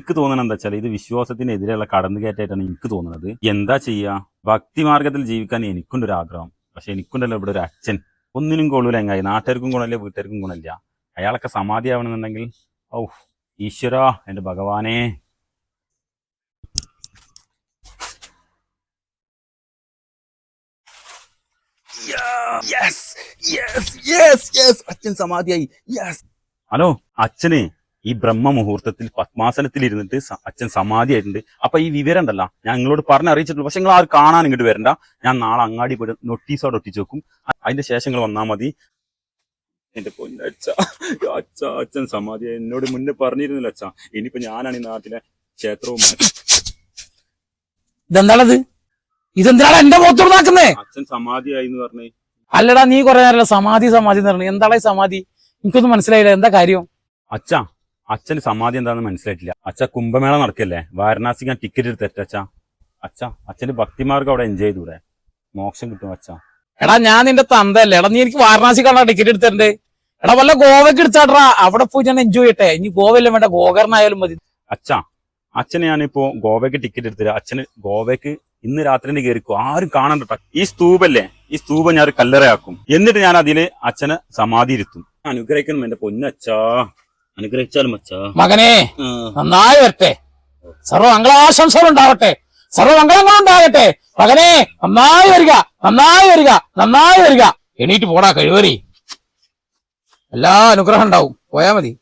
എനിക്ക് തോന്നുന്നത് എന്താ വെച്ചാൽ ഇത് വിശ്വാസത്തിനെതിരെയുള്ള കടന്നുകയറ്റായിട്ടാണ് എനിക്ക് തോന്നുന്നത്. എന്താ ചെയ്യുക, ഭക്തിമാർഗത്തിൽ ജീവിക്കാൻ എനിക്കുണ്ടൊരു ആഗ്രഹം. പക്ഷെ എനിക്കുണ്ടല്ലോ ഇവിടെ ഒരു അച്ഛൻ, ഒന്നിനും കൊള്ളൂല. എങ്ങായി നാട്ടുകാർക്കും ഗുണമില്ല, വീട്ടുകാർക്കും ഗുണമില്ല. അയാളൊക്കെ സമാധിയാവണമെന്നുണ്ടെങ്കിൽ ഔ ഈശ്വര, എന്റെ ഭഗവാനെ. അച്ഛൻ സമാധിയായി. ഹലോ, അച്ഛന് ഈ ബ്രഹ്മ മുഹൂർത്തത്തിൽ പത്മാസനത്തിൽ ഇരുന്നിട്ട് അച്ഛൻ സമാധിയായിട്ടുണ്ട്. അപ്പൊ ഈ വിവരം ഉണ്ടല്ലോ ഞാൻ നിങ്ങളോട് പറഞ്ഞറിയിച്ചിട്ടുള്ളൂ. പക്ഷെ നിങ്ങൾ ആരും കാണാൻ ഇങ്ങോട്ട് വരണ്ട. ഞാൻ നാളെ അങ്ങാടി പോയി നോട്ടീസോടെ ഒട്ടിച്ചു വെക്കും. അതിന്റെ ശേഷം നിങ്ങൾ വന്നാൽ മതി. എന്റെ പൊന്നച്ഛ, അച്ഛൻ സമാധിയായി. എന്നോട് മുന്നേ പറഞ്ഞിരുന്നില്ല അച്ഛാ. ഇനിയിപ്പോ ഞാനാണ് ഈ നാട്ടിലെ ക്ഷേത്രവും. ഇതെന്താണത്? ഇതെന്താണ് എന്റെ മുഖത്തോടാക്കുന്നേ? അച്ഛൻ സമാധിയായി എന്ന് പറഞ്ഞേ. അല്ലടാ, നീ കുറെ നേരം സമാധി സമാധി എന്ന് പറഞ്ഞു. എന്താണ് ഈ സമാധി? എനിക്കൊന്നും മനസ്സിലായില്ല. എന്താ കാര്യം? അച്ഛന് സമാധി എന്താണെന്ന് മനസ്സിലായിട്ടില്ല. അച്ഛ കുംഭമേള നടക്കല്ലേ, വാരണാസിക്ക് ഞാൻ ടിക്കറ്റ് എടുത്ത് അച്ഛാ. അച്ഛന്റെ ഭക്തിമാർഗം അവിടെ എൻജോയ് ചെയ്തൂടെ? മോക്ഷം കിട്ടും അച്ഛാ. എടാ, ഞാൻ നിന്റെ തന്തല്ലേ? എടാ, നീ എനിക്ക് വാരണാസിക്കാണോ ടിക്കറ്റ് എടുത്തിട്ടുണ്ട്? എടാ, വല്ല ഗോവയ്ക്ക് എടുത്താടാ. അവിടെ പോയി ഞാൻ എൻജോയ് ചെയ്യട്ടെ. ഇനി ഗോവയല്ലേ വേണ്ട, ഗോകർണായാലും മതി. അച്ഛന് ഞാനിപ്പോ ഗോവയ്ക്ക് ടിക്കറ്റ് എടുത്തില്ല. അച്ഛന് ഗോവയ്ക്ക് ഇന്ന് രാത്രി കയറിക്കോ, ആരും കാണണ്ട. ഈ സ്തൂപല്ലേ, ഈ സ്തൂപം ഞാൻ ഒരു കല്ലറയാക്കും. എന്നിട്ട് ഞാൻ അതില് അച്ഛനെ സമാധി ഇരുത്തും. അനുഗ്രഹിക്കണം എന്റെ പൊന്നച്ഛാ, അനുഗ്രഹിച്ചാലും അച്ഛാ. മകനെ നന്നായി വരട്ടെ, സർവമംഗളാശംസകൾ ഉണ്ടാവട്ടെ, സർവമംഗളങ്ങളും ഉണ്ടാകട്ടെ. മകനെ നന്നായി വരിക, നന്നായി വരിക, നന്നായി വരിക. എണീറ്റ് പോടാ കഴിവേറി. എല്ലാ അനുഗ്രഹം ഉണ്ടാവും. പോയാ മതി.